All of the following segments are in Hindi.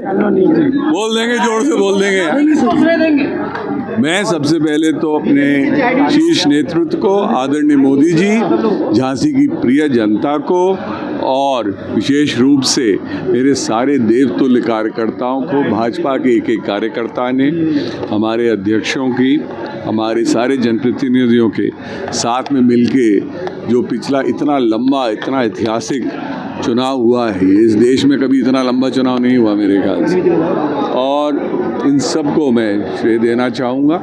बोल देंगे, जोर से बोल देंगे। मैं सबसे पहले तो अपने शीर्ष नेतृत्व को, आदरणीय मोदी जी, झांसी की प्रिय जनता को और विशेष रूप से मेरे सारे देवतुल्य कार्यकर्ताओं को, भाजपा के एक एक कार्यकर्ता ने, हमारे अध्यक्षों की, हमारे सारे जनप्रतिनिधियों के साथ में मिलके जो पिछला इतना लंबा, इतना ऐतिहासिक चुनाव हुआ है, इस देश में कभी इतना लंबा चुनाव नहीं हुआ मेरे ख्याल से, और इन सब को मैं श्रेय देना चाहूँगा।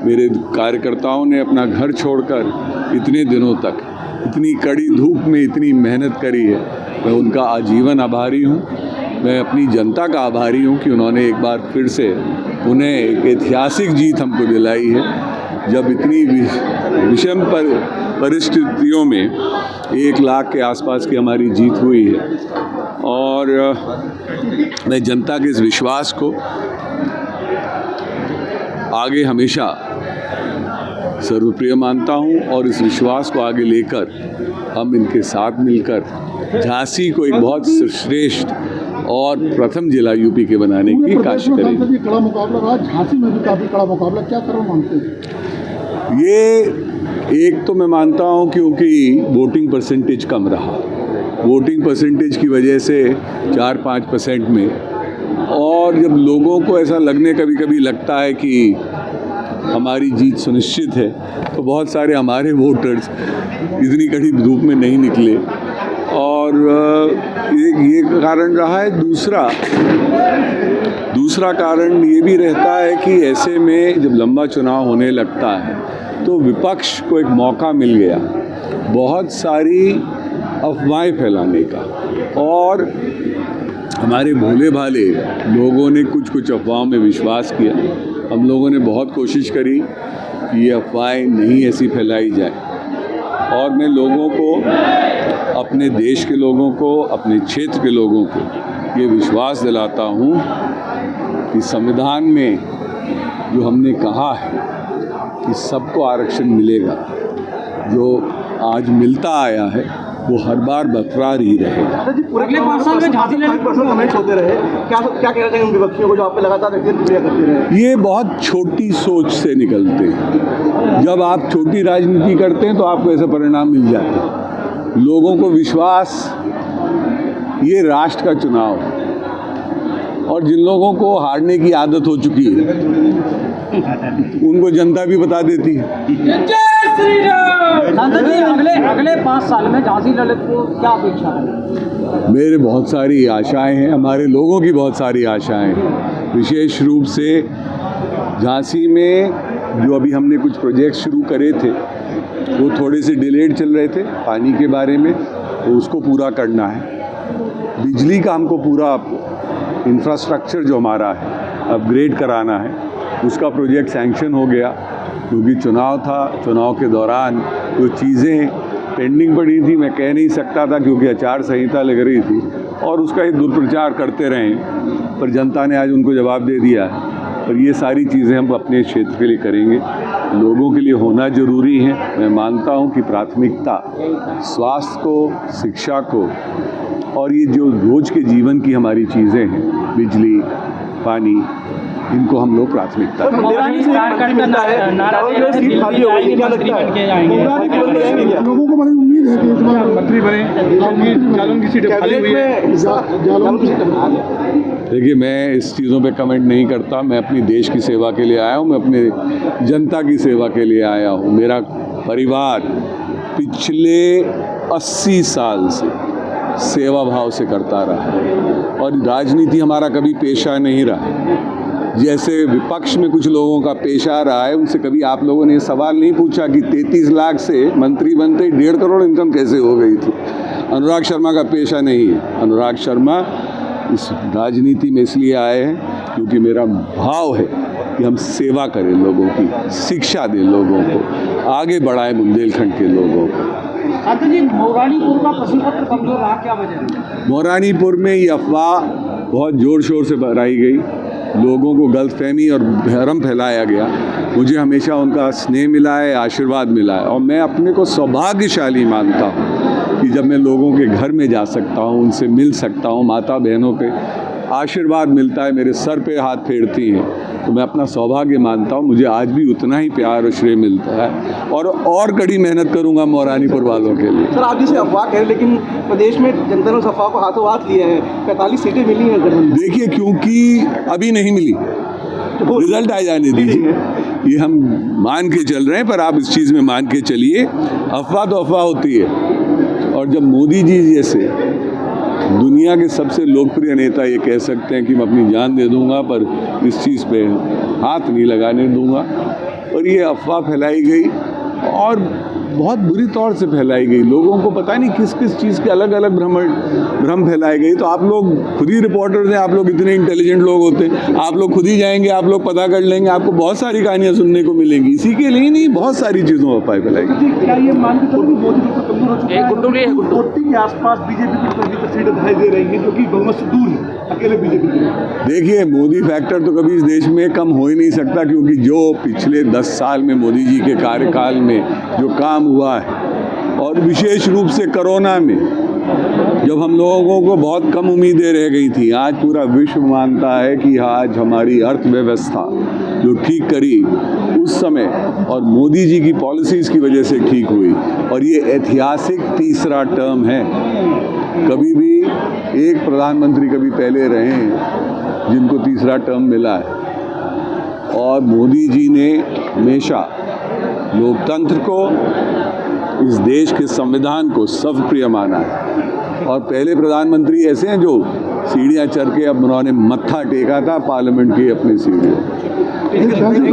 मेरे कार्यकर्ताओं ने अपना घर छोड़कर इतने दिनों तक इतनी कड़ी धूप में इतनी मेहनत करी है, मैं उनका आजीवन आभारी हूँ। मैं अपनी जनता का आभारी हूँ कि उन्होंने एक बार फिर से उन्हें एक ऐतिहासिक जीत हमको दिलाई है, जब इतनी विषम परिस्थितियों में 1 लाख के आसपास की हमारी जीत हुई है। और मैं जनता के इस विश्वास को आगे हमेशा सर्वप्रिय मानता हूं और इस विश्वास को आगे लेकर हम इनके साथ मिलकर झांसी को एक बहुत श्रेष्ठ और प्रथम जिला यूपी के बनाने की कोशिश करेंगे। कड़ा मुकाबला रहा, झांसी में भी काफी कड़ा मुकाबला, क्या करो मानते हैं? ये एक तो मैं मानता हूं क्योंकि वोटिंग परसेंटेज कम रहा, वोटिंग परसेंटेज की वजह से 4-5% में, और जब लोगों को ऐसा लगने कभी कभी लगता है कि हमारी जीत सुनिश्चित है, तो बहुत सारे हमारे वोटर्स इतनी कड़ी धूप में नहीं निकले, और ये कारण रहा है। दूसरा कारण ये भी रहता है कि ऐसे में जब लंबा चुनाव होने लगता है तो विपक्ष को एक मौका मिल गया बहुत सारी अफवाहें फैलाने का, और हमारे भोले भाले लोगों ने कुछ अफवाहों में विश्वास किया। हम लोगों ने बहुत कोशिश करी कि ये अफवाहें नहीं ऐसी फैलाई जाए, और मैं लोगों को, अपने देश के लोगों को, अपने क्षेत्र के लोगों को ये विश्वास दिलाता हूँ कि संविधान में जो हमने कहा है कि सबको आरक्षण मिलेगा, जो आज मिलता आया है वो हर बार बरकरार ही रहेगा। अगले 5 साल में झांसी कमेंट्स होते रहे, क्या कहना चाहिए उन विपक्षियों को जो आप पे लगातार प्रतिक्रिया करते रहे? ये बहुत छोटी सोच से निकलते हैं। जब आप छोटी राजनीति करते हैं तो आपको ऐसे परिणाम मिल जाते हैं। लोगों को विश्वास, ये राष्ट्र का चुनाव है, और जिन लोगों को हारने की आदत हो चुकी है उनको जनता भी बता देती है। अगले 5 साल में झांसी ललित को क्या अपेक्षा है? मेरे बहुत सारी आशाएं हैं, हमारे लोगों की बहुत सारी आशाएं हैं। विशेष रूप से झांसी में जो अभी हमने कुछ प्रोजेक्ट शुरू करे थे वो थोड़े से डिलेड चल रहे थे पानी के बारे में, तो उसको पूरा करना है। बिजली का हमको पूरा इंफ्रास्ट्रक्चर जो हमारा है अपग्रेड कराना है, उसका प्रोजेक्ट सैंक्शन हो गया, क्योंकि चुनाव था, चुनाव के दौरान जो चीज़ें पेंडिंग पड़ी थी मैं कह नहीं सकता था क्योंकि आचार संहिता लग रही थी, और उसका एक दुष्प्रचार करते रहे, पर जनता ने आज उनको जवाब दे दिया है। और ये सारी चीज़ें हम अपने क्षेत्र के लिए करेंगे, लोगों के लिए होना ज़रूरी है। मैं मानता हूँ कि प्राथमिकता स्वास्थ्य को, शिक्षा को, और ये जो रोज़ के जीवन की हमारी चीज़ें हैं, बिजली, पानी, इनको हम लोग प्राथमिकता लोगों को बड़ी उम्मीद है कि इस बार मंत्री बने, जालौन की सीटें खाली हुई है। देखिए, मैं इस चीज़ों पे कमेंट नहीं करता। मैं अपनी देश की सेवा के लिए आया हूँ, मैं अपने जनता की सेवा के लिए आया हूँ। मेरा परिवार पिछले 80 साल से सेवा भाव से करता रहा है, और राजनीति हमारा कभी पेशा नहीं रहा। जैसे विपक्ष में कुछ लोगों का पेशा रहा है, उनसे कभी आप लोगों ने सवाल नहीं पूछा कि 33 लाख से मंत्री बनते 1.5 करोड़ इनकम कैसे हो गई थी। अनुराग शर्मा का पेशा नहीं है। अनुराग शर्मा इस राजनीति में इसलिए आए हैं क्योंकि मेरा भाव है कि हम सेवा करें लोगों की, शिक्षा दें लोगों को, आगे बढ़ाएं बुंदेलखंड के लोगों को। जी, मोरानीपुर का प्रश्न पत्र कमजोर रहा, क्या वजह है? मोरानीपुर में ये अफवाह बहुत ज़ोर शोर से बढ़ाई गई, लोगों को गलतफहमी और भ्रम फैलाया गया। मुझे हमेशा उनका स्नेह मिला है, आशीर्वाद मिला है, और मैं अपने को सौभाग्यशाली मानता हूँ कि जब मैं लोगों के घर में जा सकता हूँ, उनसे मिल सकता हूँ, माता बहनों के आशीर्वाद मिलता है, मेरे सर पे हाथ फेरती हैं, तो मैं अपना सौभाग्य मानता हूँ। मुझे आज भी उतना ही प्यार और श्रेय मिलता है और कड़ी मेहनत करूँगा मौरानीपुर वालों के लिए। सर, आप जिसे अफवाह कह रहे हैं, लेकिन प्रदेश में जनता ने उस अफवाह को हाथों हाथ लिया है, 45 सीटें मिली हैं गठबंधन। देखिए, क्योंकि अभी नहीं मिली, रिजल्ट आ जाने दीजिए, ये हम मान के चल रहे हैं, पर आप इस चीज़ में मान के चलिए, अफवाह तो अफवाह होती है। और जब मोदी जी जैसे दुनिया के सबसे लोकप्रिय नेता ये कह सकते हैं कि मैं अपनी जान दे दूंगा पर इस चीज़ पे हाथ नहीं लगाने दूंगा, और ये अफवाह फैलाई गई और बहुत बुरी तौर से फैलाई गई। लोगों को पता नहीं किस किस चीज़ के अलग अलग भ्रम फैलाई गई। तो आप लोग खुद ही रिपोर्टर्स हैं, आप लोग इतने इंटेलिजेंट लोग होते हैं, आप लोग खुद ही जाएंगे, आप लोग पता कर लेंगे, आपको बहुत सारी कहानियाँ सुनने को मिलेंगी। इसी के लिए नहीं, बहुत सारी चीज़ों पर अफवाह फैलाएगी। क्या ये मान के चलो कि मोदी जी को कमजोर हो चुका है? 40 के आसपास बीजेपी की सीटें दिखाई दे रही हैं, जो कि बहुमत से दूर है अकेले बीजेपी के। देखिए, मोदी फैक्टर तो कभी इस देश में कम हो ही नहीं सकता, क्योंकि जो पिछले 10 साल में मोदी जी के कार्यकाल में जो काम हुआ है, और विशेष रूप से कोरोना में जब हम लोगों को बहुत कम उम्मीदें रह गई थी, आज पूरा विश्व मानता है कि आज हमारी अर्थव्यवस्था जो ठीक करी उस समय और मोदी जी की पॉलिसीज़ की वजह से ठीक हुई। और ये ऐतिहासिक तीसरा टर्म है। कभी भी एक प्रधानमंत्री कभी पहले रहे हैं जिनको तीसरा टर्म मिला है, और मोदी जी ने हमेशा लोकतंत्र को, इस देश के संविधान को सर्वप्रिय माना है। और पहले प्रधानमंत्री ऐसे हैं जो सीढ़ियाँ चढ़ के अब उन्होंने मत्था टेका था पार्लियामेंट की अपनी सीढ़ियों।